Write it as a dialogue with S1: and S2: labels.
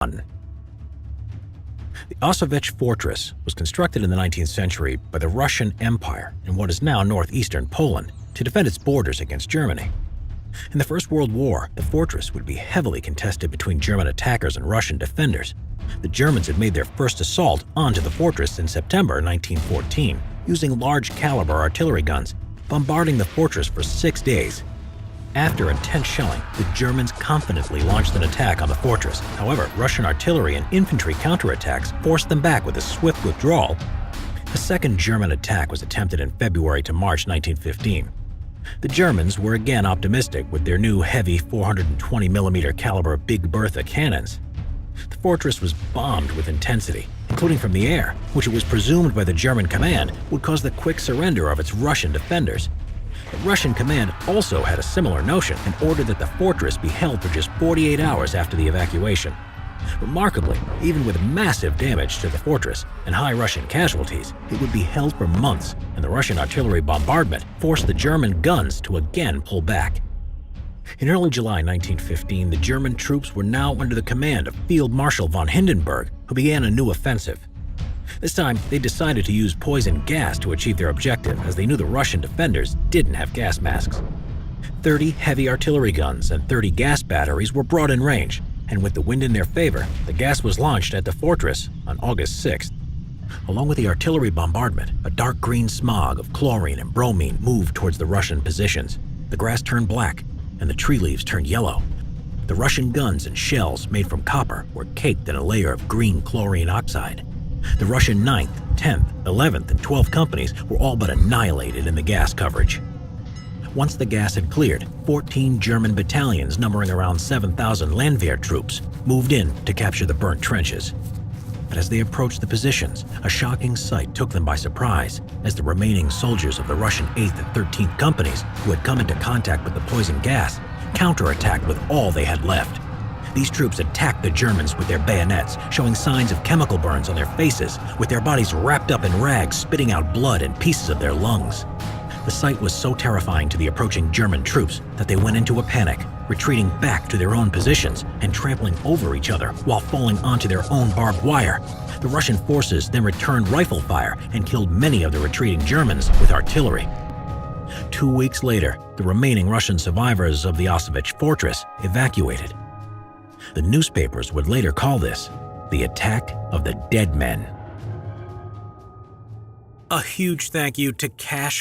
S1: The Auschwitz fortress was constructed in the 19th century by the Russian Empire in what is now northeastern Poland to defend its borders against Germany. In the First World War, the fortress would be heavily contested between German attackers and Russian defenders. The Germans had made their first assault onto the fortress in September 1914, using large-caliber artillery guns, bombarding the fortress for 6 days. After intense shelling, the Germans confidently launched an attack on the fortress. However, Russian artillery and infantry counterattacks forced them back with a swift withdrawal. A second German attack was attempted in February to March 1915. The Germans were again optimistic with their new heavy 420mm caliber Big Bertha cannons. The fortress was bombed with intensity, including from the air, which it was presumed by the German command would cause the quick surrender of its Russian defenders. The Russian command also had a similar notion and ordered that the fortress be held for just 48 hours after the evacuation. Remarkably, even with massive damage to the fortress and high Russian casualties, it would be held for months, and the Russian artillery bombardment forced the German guns to again pull back. In early July 1915, the German troops were now under the command of Field Marshal von Hindenburg, who began a new offensive. This time, they decided to use poison gas to achieve their objective, as they knew the Russian defenders didn't have gas masks. 30 heavy artillery guns and 30 gas batteries were brought in range, and with the wind in their favor, the gas was launched at the fortress on August 6th. Along with the artillery bombardment, a dark green smog of chlorine and bromine moved towards the Russian positions. The grass turned black, and the tree leaves turned yellow. The Russian guns and shells made from copper were caked in a layer of green chlorine oxide. The Russian 9th, 10th, 11th, and 12th companies were all but annihilated in the gas coverage. Once the gas had cleared, 14 German battalions numbering around 7,000 Landwehr troops moved in to capture the burnt trenches. But as they approached the positions, a shocking sight took them by surprise as the remaining soldiers of the Russian 8th and 13th companies, who had come into contact with the poison gas, counterattacked with all they had left. These troops attacked the Germans with their bayonets, showing signs of chemical burns on their faces, with their bodies wrapped up in rags spitting out blood and pieces of their lungs. The sight was so terrifying to the approaching German troops that they went into a panic, retreating back to their own positions and trampling over each other while falling onto their own barbed wire. The Russian forces then returned rifle fire and killed many of the retreating Germans with artillery. 2 weeks later, the remaining Russian survivors of the Auschwitz fortress evacuated. The newspapers would later call this the Attack of the Dead Men. A huge thank you to Cash